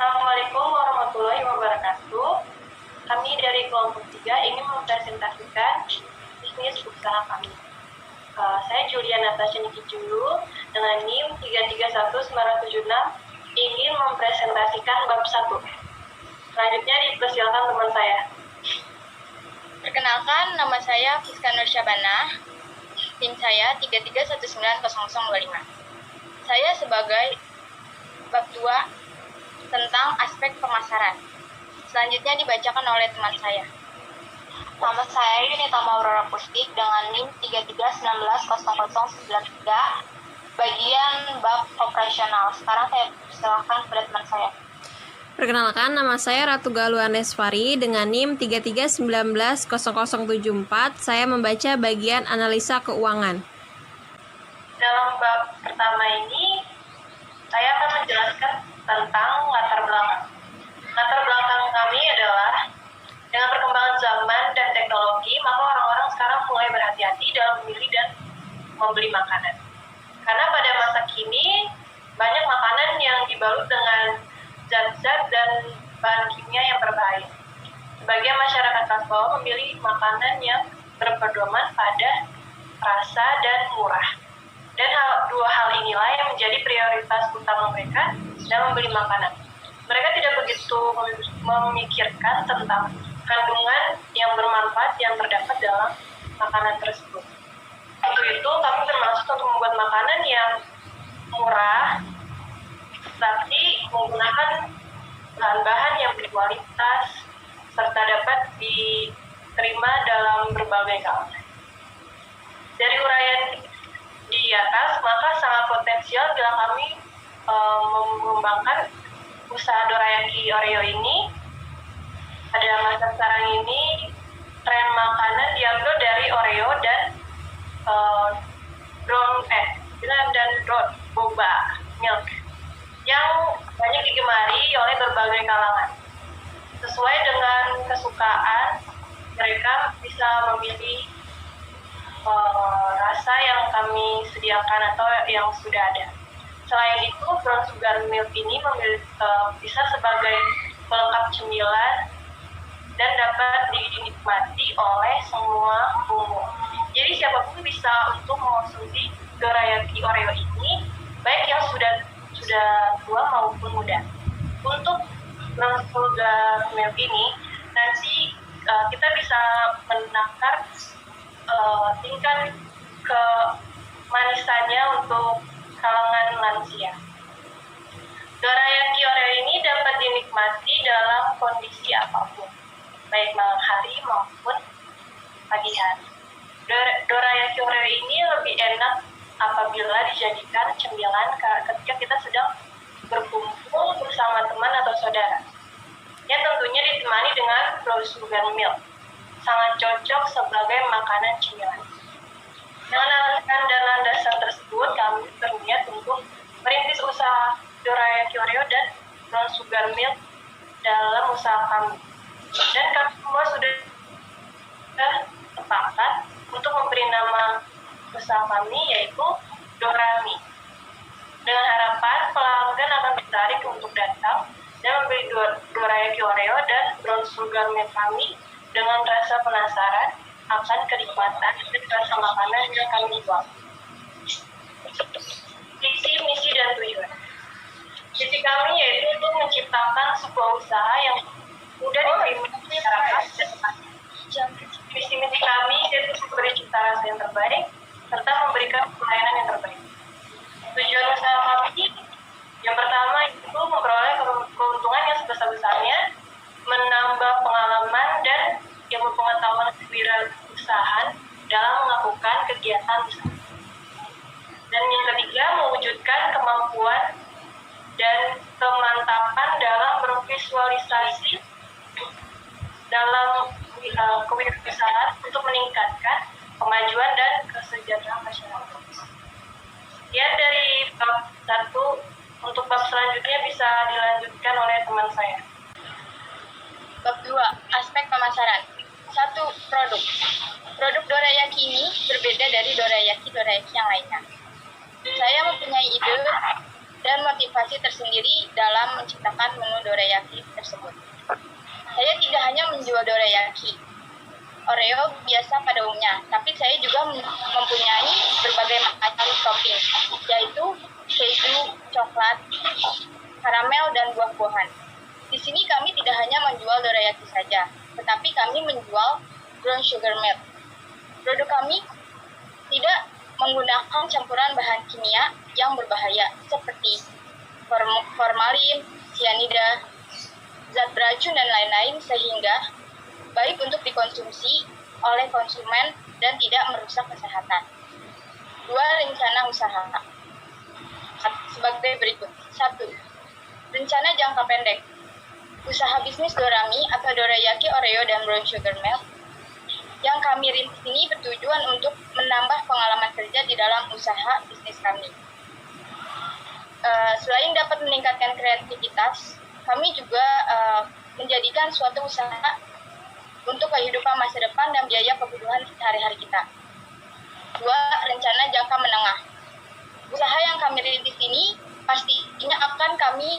Assalamualaikum warahmatullahi wabarakatuh. Kami dari kelompok 3 ingin mempresentasikan bisnis usaha kami. Saya Julia Natasha Nikijulu dengan NIM 3319976 ingin mempresentasikan bab 1. Selanjutnya dipersilakan teman saya. Perkenalkan, nama saya Fiska Nur Syabana, tim saya 33190025. Saya sebagai bab 2 tentang aspek pemasaran. Selanjutnya dibacakan oleh teman saya. Nama saya Yunita Maurora Pustik dengan NIM 33190093, bagian bab operasional. Sekarang saya persilahkan kepada teman saya. Perkenalkan, nama saya Ratu Galuh Anesvari dengan NIM 33190074. Saya membaca bagian analisa keuangan. Dalam bab pertama ini, saya akan menjelaskan tentang latar belakang. Latar belakang kami adalah dengan perkembangan zaman dan teknologi, maka orang-orang sekarang mulai berhati-hati dalam memilih dan membeli makanan. Karena pada masa kini, banyak makanan yang dibalut dengan zat-zat dan bahan kimia yang berbahaya. Sebagian masyarakat kelas bawah memilih makanan yang berpedoman pada rasa dan murah. Dan dua hal inilah yang menjadi prioritas utama mereka dalam membeli makanan. Mereka tidak begitu memikirkan tentang kandungan yang bermanfaat yang terdapat dalam makanan tersebut. Untuk itu, kami bermaksud untuk membuat makanan yang murah, tapi menggunakan bahan-bahan yang berkualitas, serta dapat diterima dalam berbagai kalangan. Dari uraian di atas, maka sangat potensial bila kami mengembangkan usaha dorayaki Oreo ini. Pada masa sekarang ini, tren makanan diambil dari Oreo dan boba milk yang banyak digemari oleh berbagai kalangan. Sesuai dengan kesukaan, mereka bisa memilih rasa yang kami sediakan atau yang sudah ada. Selain itu, brown sugar milk ini bisa sebagai pelengkap cemilan dan dapat dinikmati oleh semua umur. Jadi siapapun bisa untuk mengonsumsi dorayaki Oreo ini, baik yang sudah tua maupun muda. Untuk brown sugar milk ini, nanti kita bisa menakar tingkat kemanisannya untuk kalangan lansia. Dorayaki Oreo ini dapat dinikmati dalam kondisi apapun, baik malam hari maupun pagi hari. Dorayaki Oreo ini lebih enak apabila dijadikan cemilan ketika kita sedang berkumpul bersama teman atau saudara. Ya, tentunya ditemani dengan brown sugar milk. Sangat cocok sebagai makanan cemilan. Dengan alasan dan landasan tersebut, kami berniat untuk merintis usaha dorayaki Oreo dan brown sugar milk dalam usaha kami. Dan kami semua sudah sepakat untuk memberi nama usaha kami, yaitu Dorami. Dengan harapan pelanggan akan tertarik untuk datang dan membeli dorayaki Oreo dan brown sugar milk kami dengan rasa penasaran akan kenikmatan dan rasa makanan yang kami buat. Visi, misi, dan tujuan. Visi kami yaitu untuk menciptakan sebuah usaha yang mudah diterima masyarakat dan visi misi kami yaitu memberi cita rasa yang terbaik serta memberikan pelayanan yang terbaik. Tujuan usaha kami yang pertama itu memperoleh keuntungan yang sebesar-besarnya, menambah pengalaman dan ilmu pengetahuan kewirausahaan dalam melakukan kegiatan usaha. Dan yang ketiga, mewujudkan kemampuan dan kemantapan dalam bervisualisasi dalam kewirausahaan untuk meningkatkan kemajuan dan kesejahteraan masyarakat. Ya, dari bab 1 untuk bab selanjutnya bisa dilanjutkan oleh teman saya. Bab 2, aspek pemasaran. 1. Produk. Produk dorayaki ini berbeda dari dorayaki yang lainnya. Saya mempunyai ide dan motivasi motivasi tersendiri dalam menciptakan menu dorayaki tersebut. Saya tidak hanya menjual dorayaki Oreo biasa pada umumnya, tapi saya juga mempunyai berbagai macam topping, yaitu keju, coklat, karamel, dan buah-buahan. Di sini kami tidak hanya menjual dorayaki saja, tetapi kami menjual brown sugar milk. Produk kami tidak menggunakan campuran bahan kimia yang berbahaya seperti formalin, sianida, zat beracun, dan lain-lain, sehingga baik untuk dikonsumsi oleh konsumen dan tidak merusak kesehatan. 2. Rencana usaha sebagai berikut. 1. Rencana jangka pendek. Usaha bisnis Dorami atau dorayaki Oreo dan brown sugar milk yang kami rintis ini bertujuan untuk menambah pengalaman kerja di dalam usaha bisnis kami. Selain dapat meningkatkan kreativitas, kami juga menjadikan suatu usaha untuk kehidupan masa depan dan biaya kebutuhan sehari-hari kita. 2. Rencana jangka menengah. Usaha yang kami rintis ini pastinya akan kami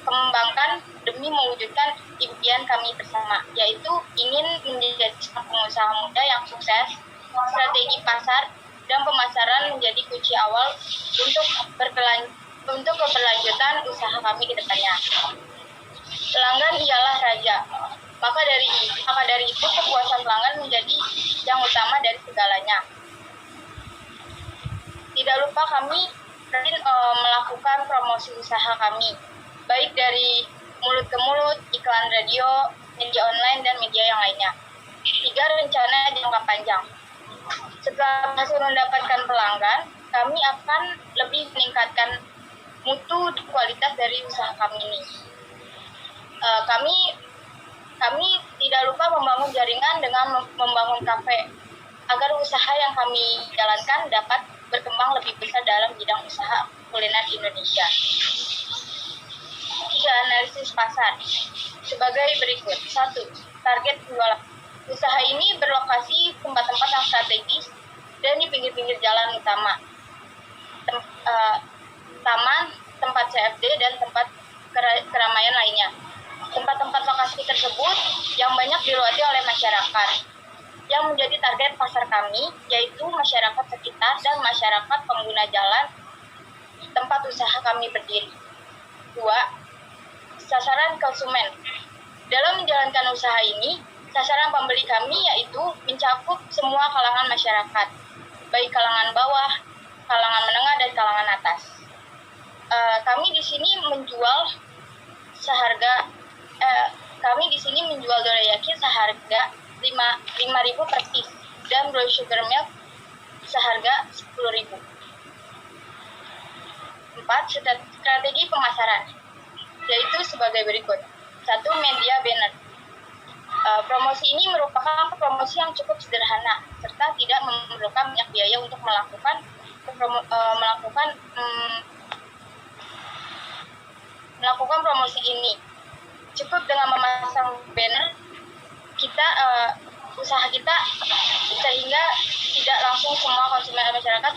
kembangkan demi mewujudkan impian kami bersama, yaitu ingin menjadi pengusaha muda yang sukses. Strategi pasar dan pemasaran menjadi kunci awal untuk keberlanjutan usaha kami ke depannya. Pelanggan ialah raja. Maka dari itu kepuasan pelanggan menjadi yang utama dari segalanya. Tidak lupa kami melakukan promosi usaha kami, baik dari mulut ke mulut, iklan radio, media online, dan media yang lainnya. 3. Rencana jangka panjang. Setelah berhasil mendapatkan pelanggan, kami akan lebih meningkatkan mutu dan kualitas dari usaha kami ini. Kami tidak lupa membangun jaringan dengan membangun kafe agar usaha yang kami jalankan dapat berkembang lebih besar dalam bidang usaha kuliner Indonesia. 3. Analisis pasar sebagai berikut. 1. Target jualan. Usaha ini berlokasi tempat-tempat yang strategis dan di pinggir-pinggir jalan utama, taman, tempat CFD, dan tempat keramaian lainnya. Tempat-tempat lokasi tersebut yang banyak dilewati oleh masyarakat. Yang menjadi target pasar kami yaitu masyarakat sekitar dan masyarakat pengguna jalan tempat usaha kami berdiri. 2. Sasaran konsumen. Dalam menjalankan usaha ini, sasaran pembeli kami yaitu mencakup semua kalangan masyarakat, baik kalangan bawah, kalangan menengah, dan kalangan atas. Kami di sini menjual dorayaki seharga 5.000 per piece dan brown sugar milk seharga 10.000. 4. Strategi pemasaran yaitu sebagai berikut. 1. Media banner. Promosi ini merupakan promosi yang cukup sederhana serta tidak memerlukan banyak biaya untuk melakukan promosi ini. Cukup dengan memasang banner usaha kita, sehingga tidak langsung semua konsumen masyarakat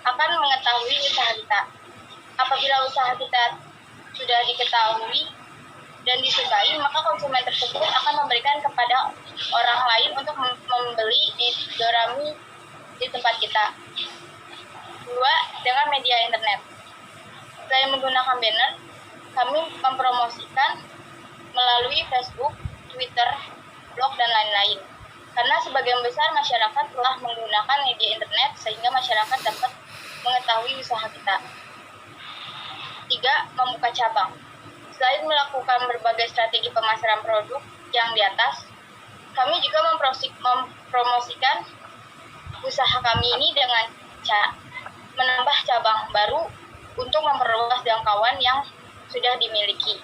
akan mengetahui usaha kita. Apabila usaha kita sudah diketahui dan disukai, maka konsumen tersebut akan memberikan kepada orang lain untuk membeli di Dorami di tempat kita. 2. Dengan media internet. Selain menggunakan banner, kami mempromosikan melalui Facebook, Twitter, blog, dan lain-lain. Karena sebagian besar masyarakat telah menggunakan media internet sehingga masyarakat dapat mengetahui usaha kita. 3. Membuka cabang. Selain melakukan berbagai strategi pemasaran produk yang di atas, kami juga mempromosikan usaha kami ini dengan cara menambah cabang baru untuk memperluas jangkauan yang sudah dimiliki.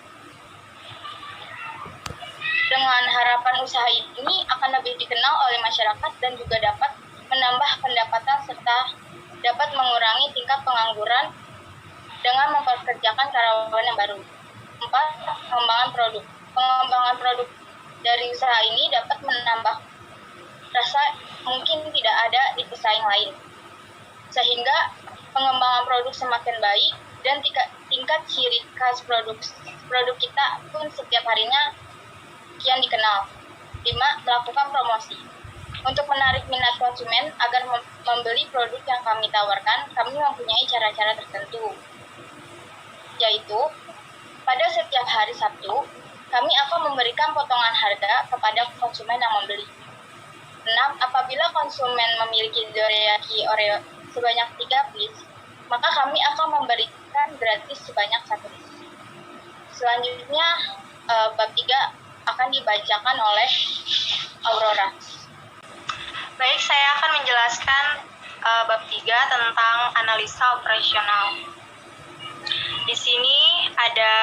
Dengan harapan usaha ini akan lebih dikenal oleh masyarakat dan juga dapat menambah pendapatan serta dapat mengurangi tingkat pengangguran dengan mempekerjakan karyawan yang baru. 4. Pengembangan produk. Pengembangan produk dari usaha ini dapat menambah rasa mungkin tidak ada di pesaing lain, sehingga pengembangan produk semakin baik dan tingkat tingkat ciri khas produk kita pun setiap harinya kian dikenal. 5. Melakukan promosi. Untuk menarik minat konsumen agar membeli produk yang kami tawarkan, kami mempunyai cara-cara tertentu, yaitu pada setiap hari Sabtu, kami akan memberikan potongan harga kepada konsumen yang membeli. 6. Apabila konsumen memiliki dorayaki Oreo sebanyak 3 piece, maka kami akan memberikan gratis sebanyak 1 piece. Selanjutnya, bab 3 akan dibacakan oleh Aurora. Baik, saya akan menjelaskan bab 3 tentang analisa operasional. Di sini ada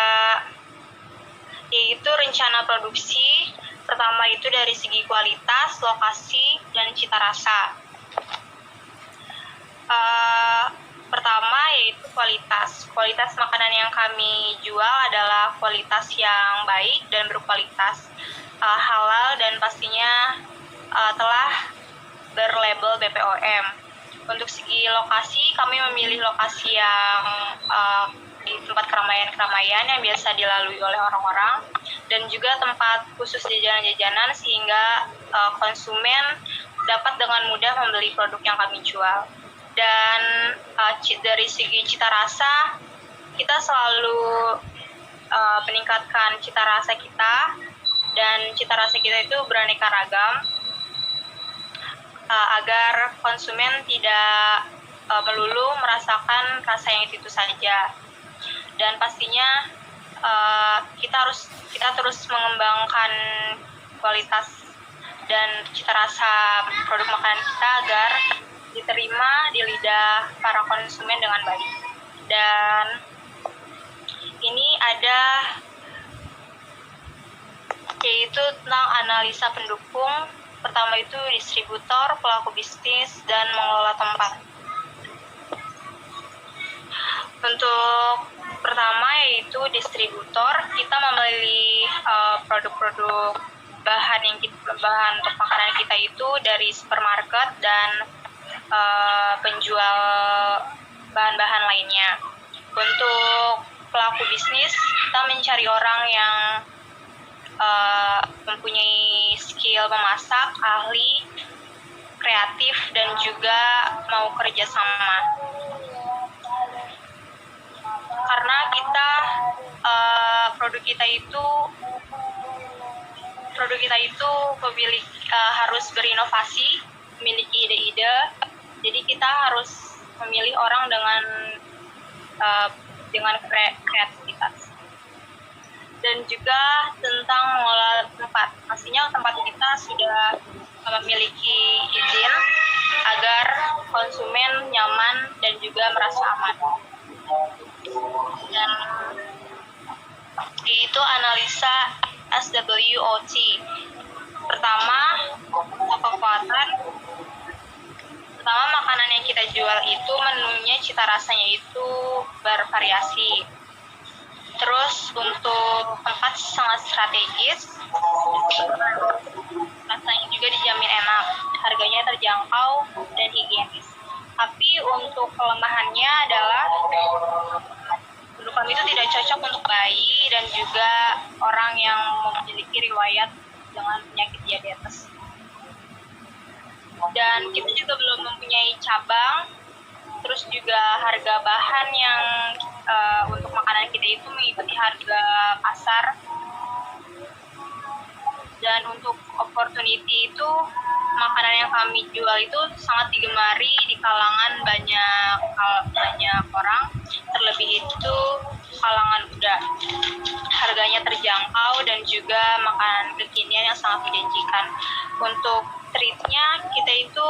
yaitu rencana produksi. Pertama itu dari segi kualitas, lokasi, dan cita rasa. Pertama yaitu kualitas. Kualitas makanan yang kami jual adalah kualitas yang baik dan berkualitas, halal, dan pastinya telah berlabel BPOM. Untuk segi lokasi, kami memilih lokasi yang di tempat keramaian-keramaian yang biasa dilalui oleh orang-orang, dan juga tempat khusus jajanan-jajanan sehingga konsumen dapat dengan mudah membeli produk yang kami jual. Dan dari segi cita rasa, kita selalu meningkatkan cita rasa kita, dan cita rasa kita itu beraneka ragam agar konsumen tidak melulu merasakan rasa yang itu saja. Dan pastinya kita terus mengembangkan kualitas dan cita rasa produk makanan kita agar diterima di lidah para konsumen dengan baik. Dan ini ada yaitu tentang analisa pendukung. Pertama itu distributor, pelaku bisnis, dan mengelola tempat. Untuk pertama yaitu distributor, kita memilih produk-produk bahan untuk makanan kita itu dari supermarket dan penjual bahan-bahan lainnya. Untuk pelaku bisnis, kita mencari orang yang mempunyai skill memasak, ahli, kreatif, dan juga mau kerja sama. Karena produk kita itu harus berinovasi, memiliki ide-ide. Jadi kita harus memilih orang dengan kreativitas. Dan juga tentang mengelola tempat. Pastinya tempat kita sudah memiliki izin agar konsumen nyaman dan juga merasa aman. Dan yaitu analisa SWOT. Pertama, kekuatan. Pertama, makanan yang kita jual itu menunya cita rasanya itu bervariasi. Terus untuk tempat sangat strategis, rasanya juga dijamin enak, harganya terjangkau dan higienis. Tapi untuk kelemahannya adalah produk kami itu tidak cocok untuk bayi dan juga orang yang memiliki riwayat dengan penyakit diabetes. Dan kita juga belum mempunyai cabang. Terus juga harga bahan yang untuk makanan kita itu mengikuti harga pasar. Dan untuk opportunity itu, makanan yang kami jual itu sangat digemari di kalangan banyak orang, terlebih itu kalangan muda. Harganya terjangkau dan juga makanan kekinian yang sangat menjanjikan. Untuk treatnya, kita itu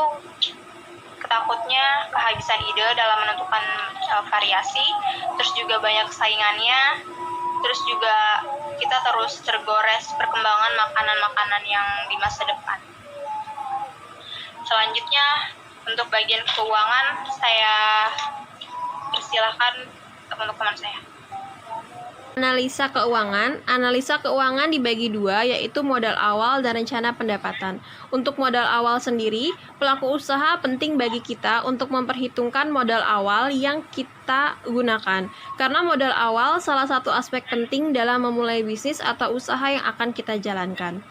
takutnya kehabisan ide dalam menentukan variasi, terus juga banyak saingannya, terus juga kita terus tergores perkembangan makanan-makanan yang di masa depan. Selanjutnya, untuk bagian keuangan, saya persilahkan teman-teman saya. Analisa keuangan. Analisa keuangan dibagi dua, yaitu modal awal dan rencana pendapatan. Untuk modal awal sendiri, pelaku usaha penting bagi kita untuk memperhitungkan modal awal yang kita gunakan. Karena modal awal salah satu aspek penting dalam memulai bisnis atau usaha yang akan kita jalankan.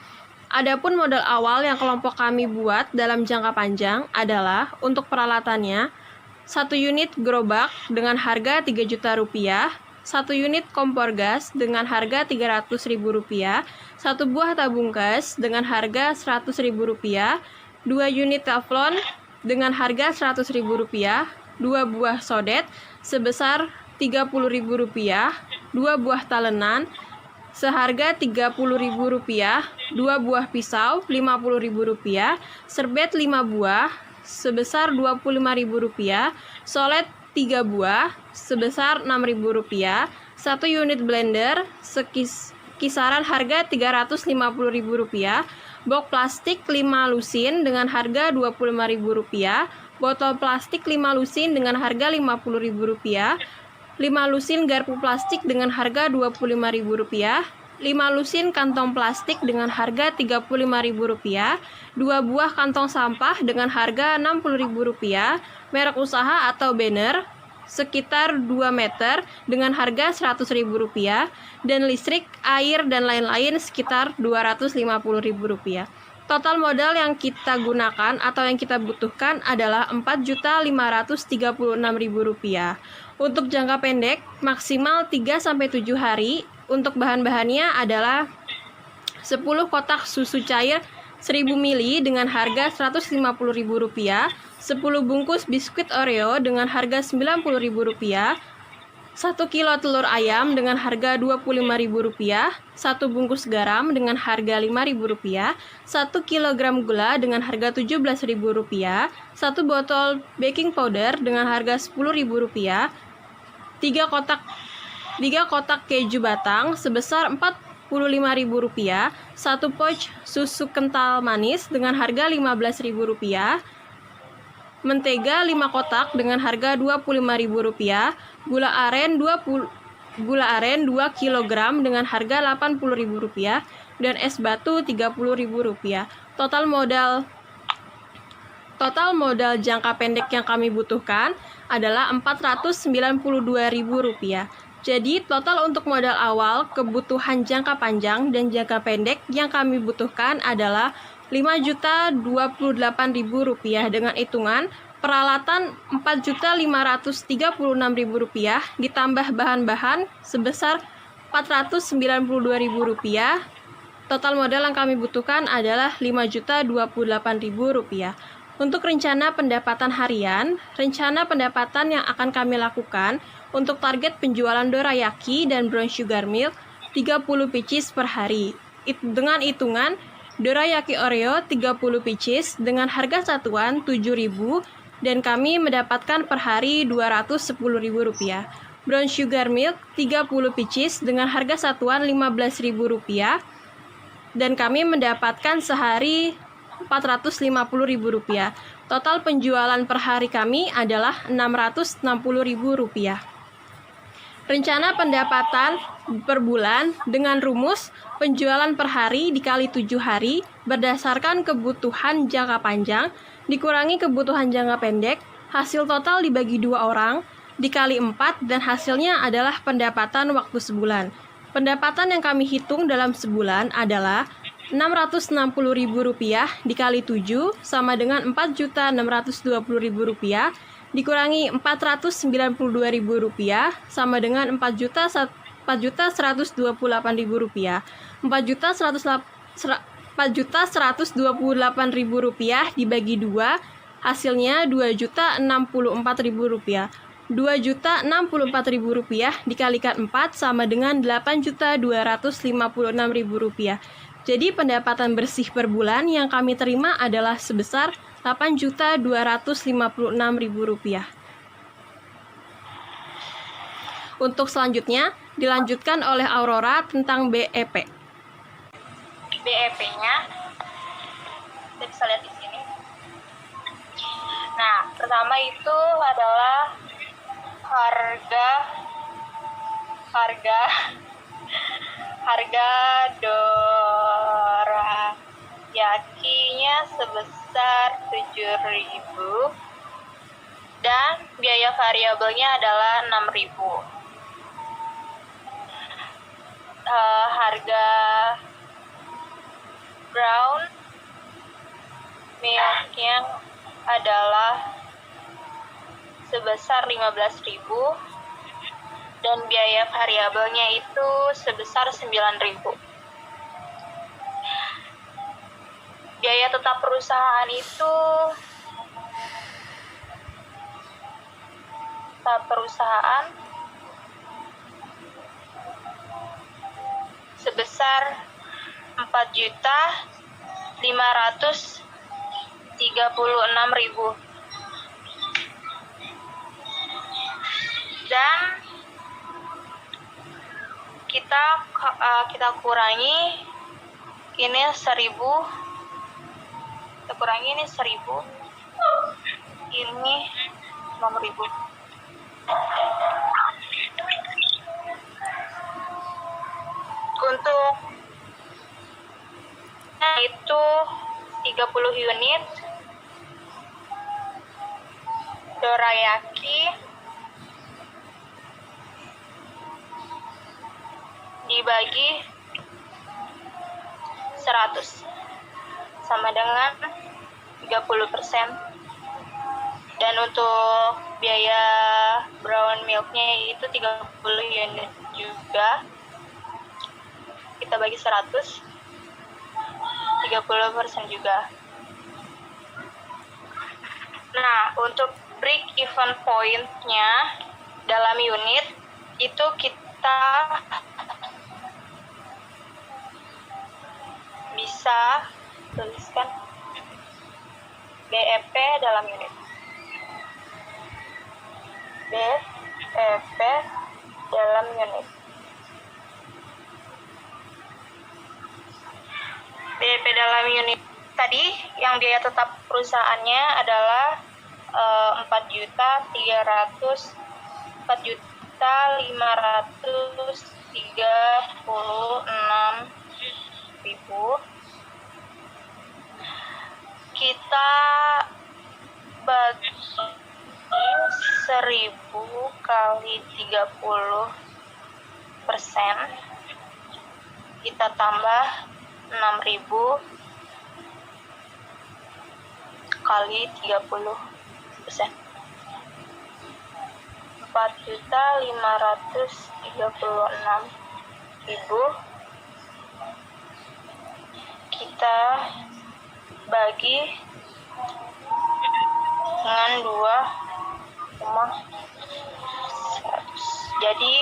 Adapun modal awal yang kelompok kami buat dalam jangka panjang adalah untuk peralatannya, 1 unit gerobak dengan harga Rp3.000.000, 1 unit kompor gas dengan harga Rp300.000, 1 buah tabung gas dengan harga Rp100.000, 2 unit teflon dengan harga Rp100.000, 2 buah sodet sebesar Rp30.000, 2 buah talenan seharga Rp30.000, 2 buah pisau Rp50.000, serbet 5 buah sebesar Rp25.000, solet 3 buah sebesar Rp6.000, 1 unit blender kisaran harga Rp350.000, box plastik 5 lusin dengan harga Rp25.000, botol plastik 5 lusin dengan harga Rp50.000, 5 lusin garpu plastik dengan harga Rp25.000, 5 lusin kantong plastik dengan harga Rp35.000, 2 buah kantong sampah dengan harga Rp60.000, merek usaha atau banner sekitar 2 meter dengan harga Rp100.000, dan listrik, air, dan lain-lain sekitar Rp250.000. Total modal yang kita gunakan atau yang kita butuhkan adalah Rp4.536.000. Untuk jangka pendek, maksimal 3-7 hari. Untuk bahan-bahannya adalah 10 kotak susu cair 1000 ml dengan harga Rp150.000, 10 bungkus biskuit Oreo dengan harga Rp90.000, 1 kilo telur ayam dengan harga Rp25.000, 1 bungkus garam dengan harga Rp5.000, 1 kilogram gula dengan harga Rp17.000, 1 botol baking powder dengan harga Rp10.000, 3 kotak keju batang sebesar Rp45.000, 1 pouch susu kental manis dengan harga Rp15.000, mentega 5 kotak dengan harga Rp25.000, gula aren 2 kg dengan harga Rp80.000, dan es batu Rp30.000. Total modal jangka pendek yang kami butuhkan adalah Rp492.000. Jadi, total untuk modal awal, kebutuhan jangka panjang, dan jangka pendek yang kami butuhkan adalah Rp5.028.000 dengan hitungan peralatan Rp4.536.000 ditambah bahan-bahan sebesar Rp492.000. Total modal yang kami butuhkan adalah Rp5.028.000. Untuk rencana pendapatan harian, rencana pendapatan yang akan kami lakukan untuk target penjualan dorayaki dan brown sugar milk 30 pieces per hari. Dengan hitungan dorayaki Oreo 30 pieces dengan harga satuan Rp7.000 dan kami mendapatkan per hari Rp210.000. Brown sugar milk 30 pieces dengan harga satuan Rp15.000 dan kami mendapatkan sehari Rp450.000. Total penjualan per hari kami adalah Rp660.000. Rencana pendapatan per bulan dengan rumus penjualan per hari dikali 7 hari berdasarkan kebutuhan jangka panjang dikurangi kebutuhan jangka pendek, hasil total dibagi 2 orang dikali 4 dan hasilnya adalah pendapatan waktu sebulan. Pendapatan yang kami hitung dalam sebulan adalah Rp660.000 dikali 7 sama dengan Rp4.620.000 dikurangi Rp492.000 sama dengan Rp4.128.000. Rp4.128.000 dibagi 2 hasilnya Rp2.064.000. Rp2.064.000 dikalikan 4 sama dengan Rp8.256.000. Jadi pendapatan bersih per bulan yang kami terima adalah sebesar Rp8.256.000. Untuk selanjutnya dilanjutkan oleh Aurora tentang BEP. BEP-nya kita bisa lihat di sini. Nah, pertama itu adalah harga Harga dorayakinya sebesar 7.000 dan biaya variabelnya adalah 6.000. Harga brown milknya adalah sebesar 15.000 dan biaya variabelnya itu sebesar 9.000. Biaya tetap perusahaan itu sebesar 4.536.000 dan kita kurangi ini 1.000, ini 6.000. Untuk itu 30 unit dorayaki dibagi 100 sama dengan 30%. Dan untuk biaya brown milknya itu 30 unit juga, kita bagi 100, 30% juga. Nah, untuk break even point-nya dalam unit itu kita bisa tuliskan BEP dalam unit. BEP dalam unit. BEP dalam unit tadi yang biaya tetap perusahaannya adalah 4.536.000. Kita bagi 1.000 kali 30%, kita tambah 6.000 kali 30%, 4.536.000 kita bagi dengan 2,100. Jadi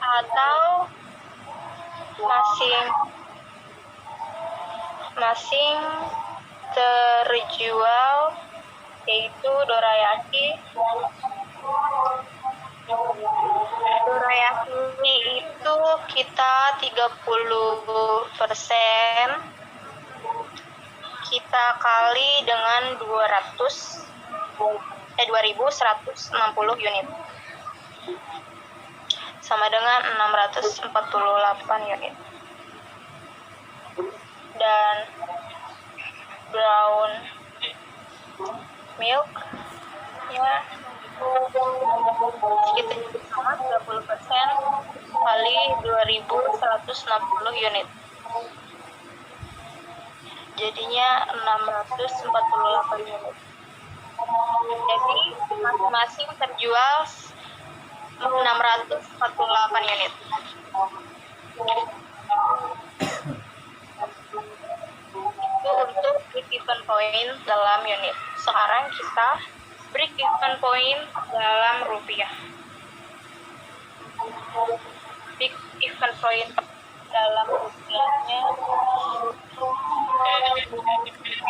atau masing terjual, yaitu dorayaki itu kita 30%, kita kali dengan 2.160 unit sama dengan 648 unit. Dan brown milk ya sekitar sama 30% kali 2.160 unit, jadinya 648 unit. Jadi masing-masing terjual 648 unit. Itu untuk break even point dalam unit. Sekarang kita break even point dalam rupiah. Break even point dalam rupiahnya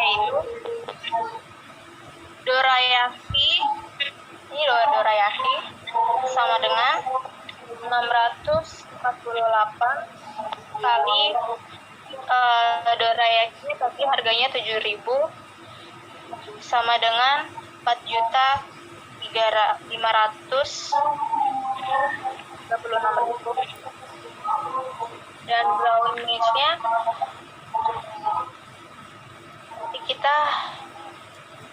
yaitu dorayaki, ini dorayaki sama dengan 648 kali dorayaki tapi harganya 7.000 sama dengan 4.536.000. kita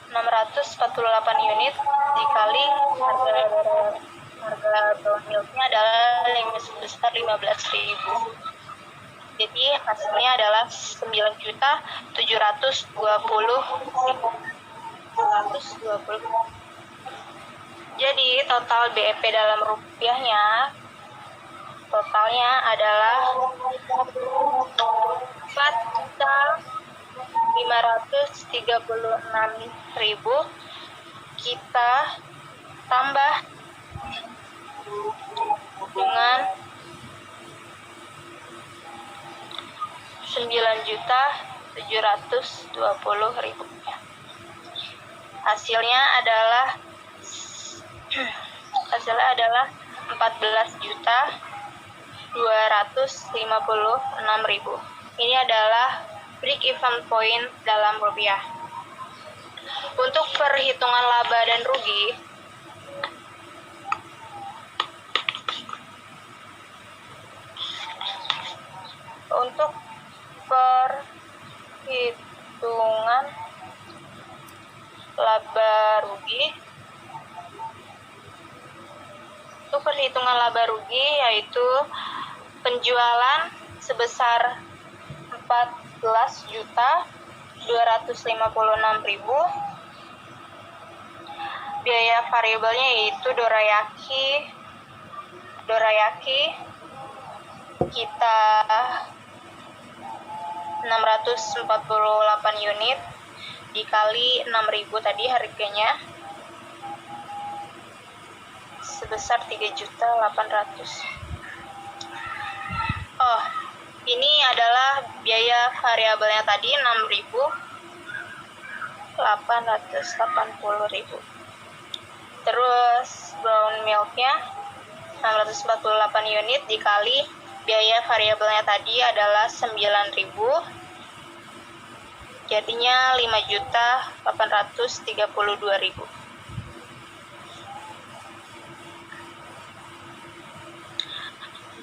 648 unit dikali harga brown milknya adalah sebesar 15.000. Jadi hasilnya adalah 9.720.120. Jadi total BEP dalam rupiahnya totalnya adalah 4.536.000. Kita tambah dengan 9.720.000. Hasilnya adalah 14.256.000. Ini adalah break even point dalam rupiah. Untuk perhitungan laba dan rugi, untuk perhitungan laba rugi yaitu penjualan sebesar 14.256.000. Biaya variabelnya yaitu dorayaki kita 648 unit dikali 6.000 tadi harganya sebesar 3.800.000. Oh, ini adalah biaya variabelnya tadi 6.880.000. Terus brown milknya 648 unit dikali biaya variabelnya tadi adalah 9.000. Jadinya 5.832.000.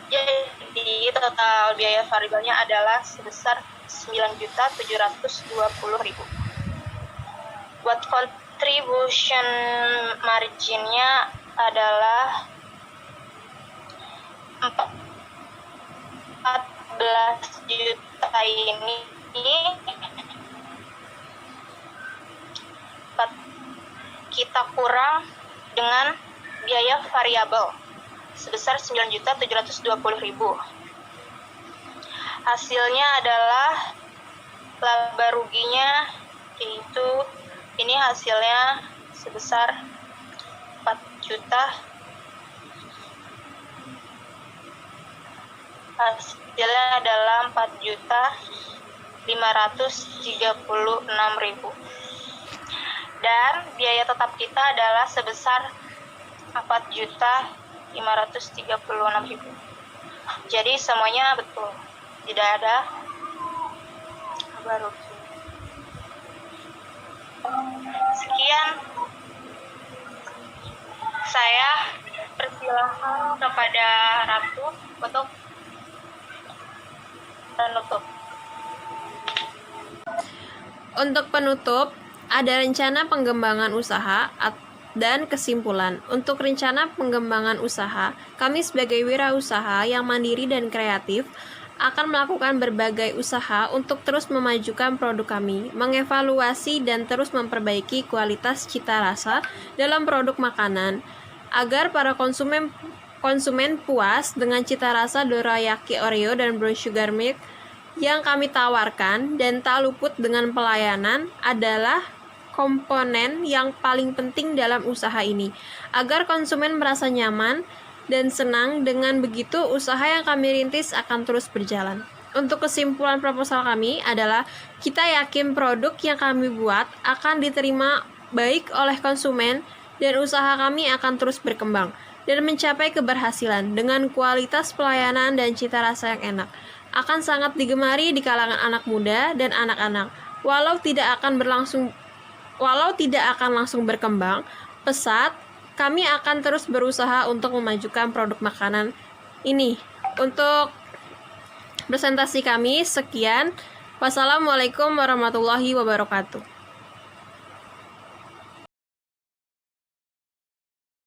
Jadi total biaya variabelnya adalah sebesar 9.720.000. Buat contribution marginnya adalah 14 juta ini kita kurang dengan biaya variabel sebesar 9.720.000. Hasilnya adalah laba ruginya yaitu ini hasilnya sebesar 4 juta. Hasilnya adalah 4.536.000. Dan biaya tetap kita adalah sebesar 4.536.000. Jadi semuanya betul, tidak ada laba rugi. Sekian, saya persilahkan kepada Ratu untuk penutup. Untuk penutup, ada rencana pengembangan usaha dan kesimpulan. Untuk rencana pengembangan usaha, kami sebagai wirausaha yang mandiri dan kreatif akan melakukan berbagai usaha untuk terus memajukan produk kami, mengevaluasi dan terus memperbaiki kualitas cita rasa dalam produk makanan, agar para konsumen puas dengan cita rasa dorayaki Oreo dan brown sugar milk yang kami tawarkan, dan tak luput dengan pelayanan adalah komponen yang paling penting dalam usaha ini, agar konsumen merasa nyaman dan senang. Dengan begitu, usaha yang kami rintis akan terus berjalan. Untuk kesimpulan proposal kami adalah, kita yakin produk yang kami buat akan diterima baik oleh konsumen, dan usaha kami akan terus berkembang dan mencapai keberhasilan dengan kualitas pelayanan dan cita rasa yang enak. Akan sangat digemari di kalangan anak muda dan anak-anak. Walau tidak akan langsung berkembang pesat, kami akan terus berusaha untuk memajukan produk makanan ini. Untuk presentasi kami sekian. Wassalamualaikum warahmatullahi wabarakatuh.